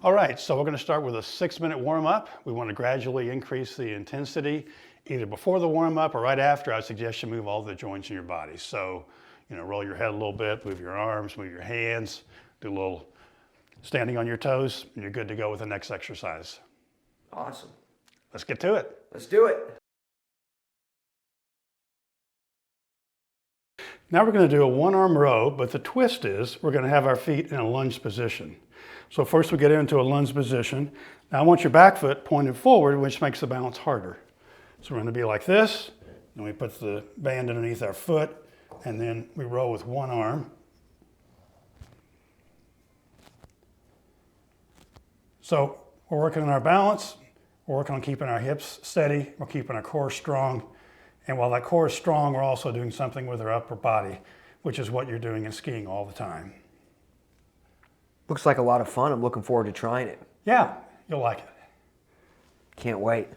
All right, so we're going to start with a 6-minute warm-up. We want to gradually increase the intensity either before the warm-up or right after. I suggest you move all the joints in your body. So, roll your head a little bit, move your arms, move your hands, do a little standing on your toes, and you're good to go with the next exercise. Awesome. Let's get to it. Let's do it. Now we're going to do a one-arm row, but the twist is we're going to have our feet in a lunge position. So first we get into a lunge position. Now I want your back foot pointed forward, which makes the balance harder. So we're going to be like this, and we put the band underneath our foot, and then we row with one arm. So we're working on our balance, we're working on keeping our hips steady, we're keeping our core strong. And while that core is strong, we're also doing something with our upper body, which is what you're doing in skiing all the time. Looks like a lot of fun. I'm looking forward to trying it. Yeah, you'll like it. Can't wait.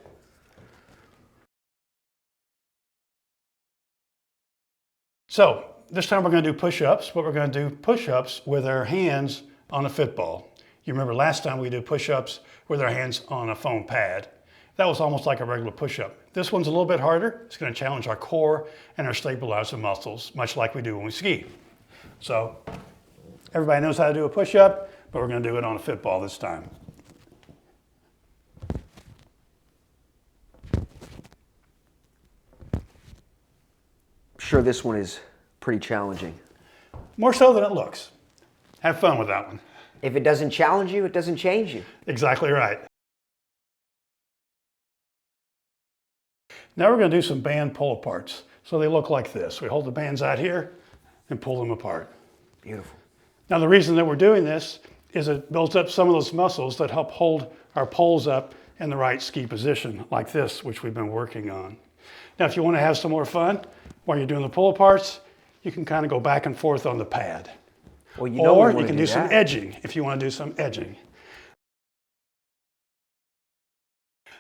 So this time we're going to do push-ups, but we're going to do push-ups with our hands on a football. You remember last time we did push-ups with our hands on a foam pad. That was almost like a regular push-up. This one's a little bit harder. It's going to challenge our core and our stabilizer muscles, much like we do when we ski. So everybody knows how to do a push-up, but we're going to do it on a football this time. I'm sure this one is pretty challenging. More so than it looks. Have fun with that one. If it doesn't challenge you, it doesn't change you. Exactly right. Now we're going to do some band pull aparts. So they look like this. We hold the bands out here and pull them apart. Beautiful. Now the reason that we're doing this is it builds up some of those muscles that help hold our poles up in the right ski position, like this, which we've been working on. Now if you want to have some more fun while you're doing the pull aparts, you can kind of go back and forth on the pad. Well, Or you can do some edging if you want to do some edging.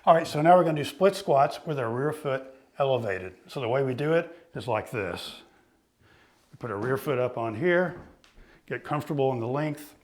All right, so now we're going to do split squats with our rear foot elevated. So the way we do it is like this. We put our rear foot up on here, get comfortable in the length,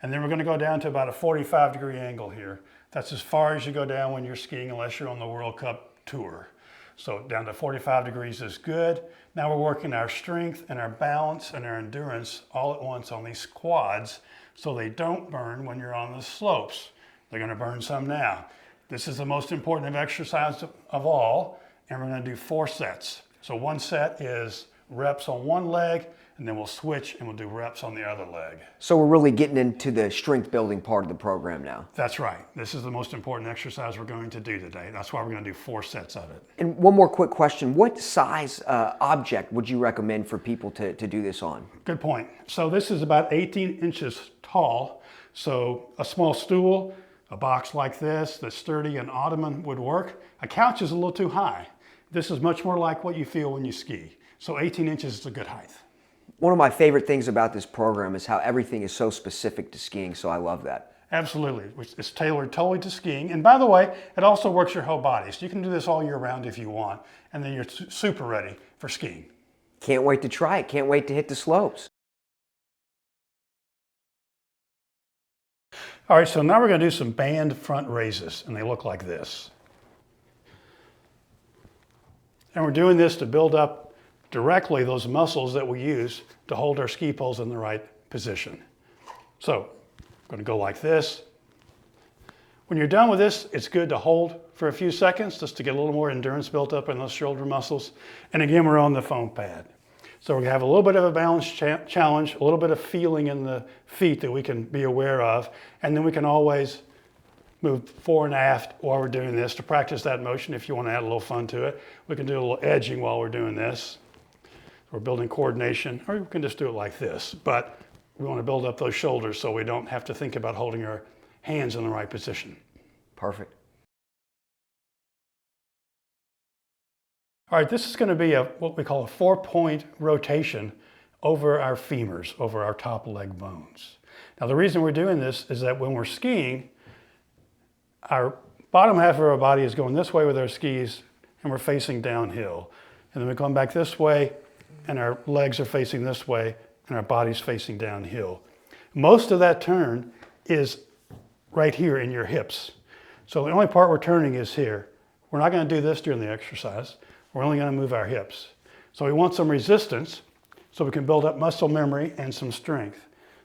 and then we're going to go down to about a 45-degree angle here. That's as far as you go down when you're skiing unless you're on the World Cup tour. So down to 45 degrees is good. Now we're working our strength and our balance and our endurance all at once on these quads so they don't burn when you're on the slopes. They're going to burn some now. This is the most important exercise of all, and we're going to do 4 sets. So one set is reps on one leg, and then we'll switch and we'll do reps on the other leg. So we're really getting into the strength building part of the program now. That's right. This is the most important exercise we're going to do today. That's why we're going to do 4 sets of it. And one more quick question. What size object would you recommend for people to do this on? Good point. So this is about 18 inches tall. So a small stool, a box like this that's sturdy, an ottoman would work. A couch is a little too high. This is much more like what you feel when you ski. So 18 inches is a good height. One of my favorite things about this program is how everything is so specific to skiing, so I love that. Absolutely. It's tailored totally to skiing. And by the way, it also works your whole body. So you can do this all year round if you want, and then you're super ready for skiing. Can't wait to try it. Can't wait to hit the slopes. All right, so now we're going to do some band front raises, and they look like this. And we're doing this to build up directly those muscles that we use to hold our ski poles in the right position. So I'm going to go like this. When you're done with this, it's good to hold for a few seconds just to get a little more endurance built up in those shoulder muscles. And again, we're on the foam pad. So we're going to have a little bit of a balance challenge, a little bit of feeling in the feet that we can be aware of, and then we can always move fore and aft while we're doing this to practice that motion if you want to add a little fun to it. We can do a little edging while we're doing this. We're building coordination, or we can just do it like this, but we want to build up those shoulders so we don't have to think about holding our hands in the right position. Perfect. All right, this is going to be what we call a 4-point rotation over our femurs, over our top leg bones. Now the reason we're doing this is that when we're skiing, our bottom half of our body is going this way with our skis and we're facing downhill. And then we come back this way and our legs are facing this way and our body's facing downhill. Most of that turn is right here in your hips. So the only part we're turning is here. We're not going to do this during the exercise. We're only going to move our hips. So we want some resistance so we can build up muscle memory and some strength.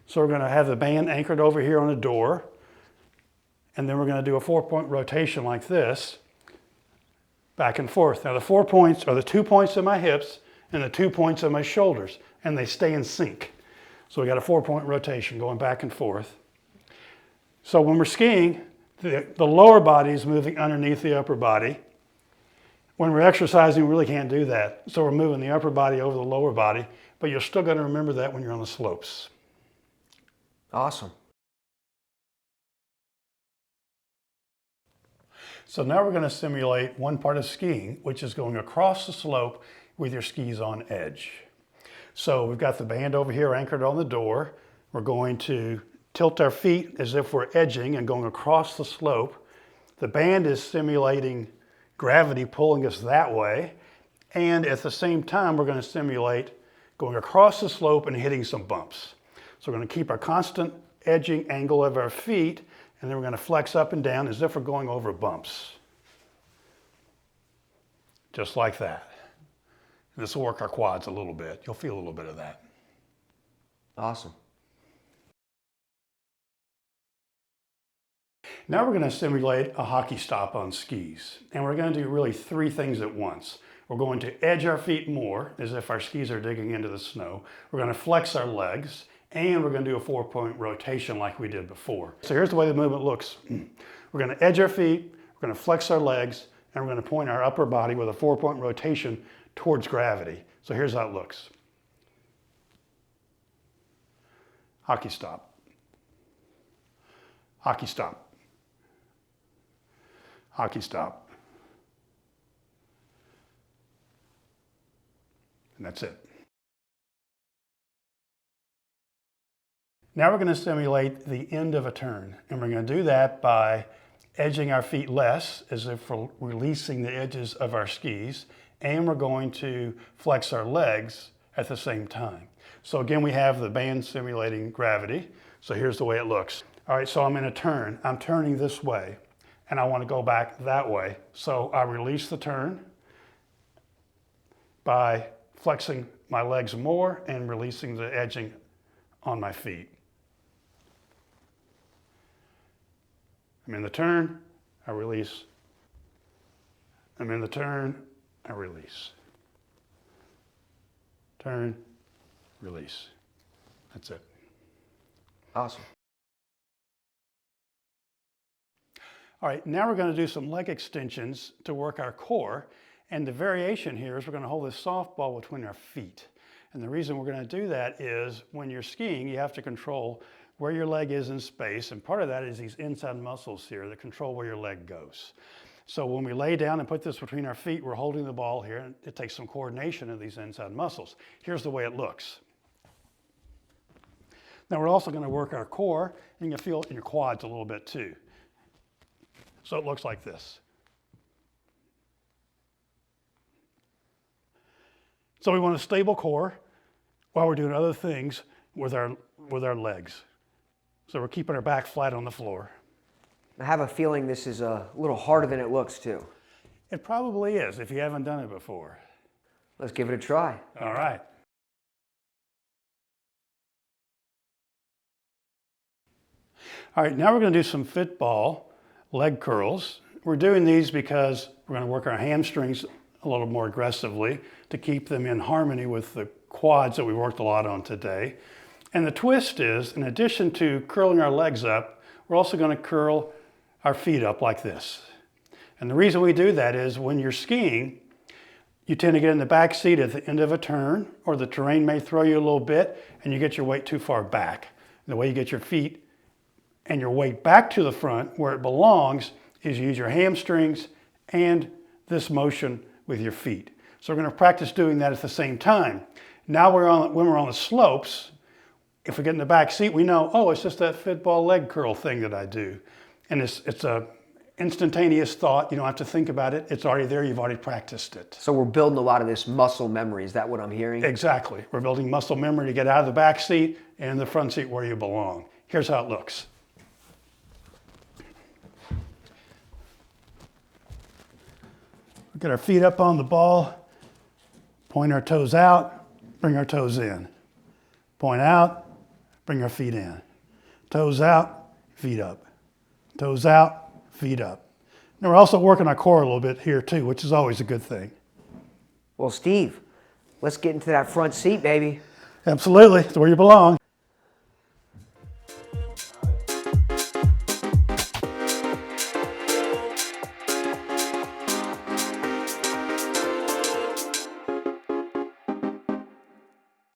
So we're going to have the band anchored over here on the door. And then we're going to do a 4-point rotation like this, back and forth. Now the 4 points are the 2 points of my hips and the 2 points of my shoulders, and they stay in sync. So we got a 4-point rotation going back and forth. So when we're skiing, the lower body is moving underneath the upper body. When we're exercising, we really can't do that. So we're moving the upper body over the lower body, but you're still going to remember that when you're on the slopes. Awesome. So now we're going to simulate one part of skiing, which is going across the slope with your skis on edge. So we've got the band over here anchored on the door. We're going to tilt our feet as if we're edging and going across the slope. The band is simulating gravity pulling us that way. And at the same time, we're going to simulate going across the slope and hitting some bumps. So we're going to keep our constant edging angle of our feet, and then we're going to flex up and down as if we're going over bumps. Just like that. And this will work our quads a little bit. You'll feel a little bit of that. Awesome. Now we're going to simulate a hockey stop on skis. And we're going to do really 3 things at once. We're going to edge our feet more, as if our skis are digging into the snow. We're going to flex our legs, and we're going to do a 4-point rotation like we did before. So here's the way the movement looks. We're going to edge our feet, we're going to flex our legs, and we're going to point our upper body with a 4-point rotation towards gravity. So here's how it looks. Hockey stop. Hockey stop. Hockey stop. And that's it. Now we're going to simulate the end of a turn, and we're going to do that by edging our feet less, as if we're releasing the edges of our skis, and we're going to flex our legs at the same time. So again, we have the band simulating gravity. So here's the way it looks. All right, so I'm in a turn. I'm turning this way, and I want to go back that way. So I release the turn by flexing my legs more and releasing the edging on my feet. I'm in the turn, I release. I'm in the turn, I release. Turn, release. That's it. Awesome. All right, now we're going to do some leg extensions to work our core. And the variation here is we're going to hold this softball between our feet. And the reason we're going to do that is when you're skiing, you have to control where your leg is in space. And part of that is these inside muscles here that control where your leg goes. So when we lay down and put this between our feet, we're holding the ball here, and it takes some coordination of these inside muscles. Here's the way it looks. Now we're also going to work our core, and you can feel it in your quads a little bit too. So it looks like this. So we want a stable core while we're doing other things with our legs. So we're keeping our back flat on the floor. I have a feeling this is a little harder than it looks too. It probably is if you haven't done it before. Let's give it a try. All right. All right, now we're going to do some football leg curls. We're doing these because we're going to work our hamstrings a little more aggressively to keep them in harmony with the quads that we worked a lot on today. And the twist is, in addition to curling our legs up, we're also going to curl our feet up like this. And the reason we do that is when you're skiing, you tend to get in the back seat at the end of a turn, or the terrain may throw you a little bit and you get your weight too far back. And the way you get your feet and your weight back to the front where it belongs is you use your hamstrings and this motion with your feet. So we're going to practice doing that at the same time. Now when we're on the slopes, if we get in the back seat, we know, oh, it's just that football leg curl thing that I do. And it's a instantaneous thought. You don't have to think about it. It's already there. You've already practiced it. So we're building a lot of this muscle memory. Is that what I'm hearing? Exactly. We're building muscle memory to get out of the back seat and in the front seat where you belong. Here's how it looks. Get our feet up on the ball, point our toes out, bring our toes in. Point out, bring our feet in. Toes out, feet up. Toes out, feet up. Now we're also working our core a little bit here too, which is always a good thing. Well, Steve, let's get into that front seat, baby. Absolutely, it's where you belong.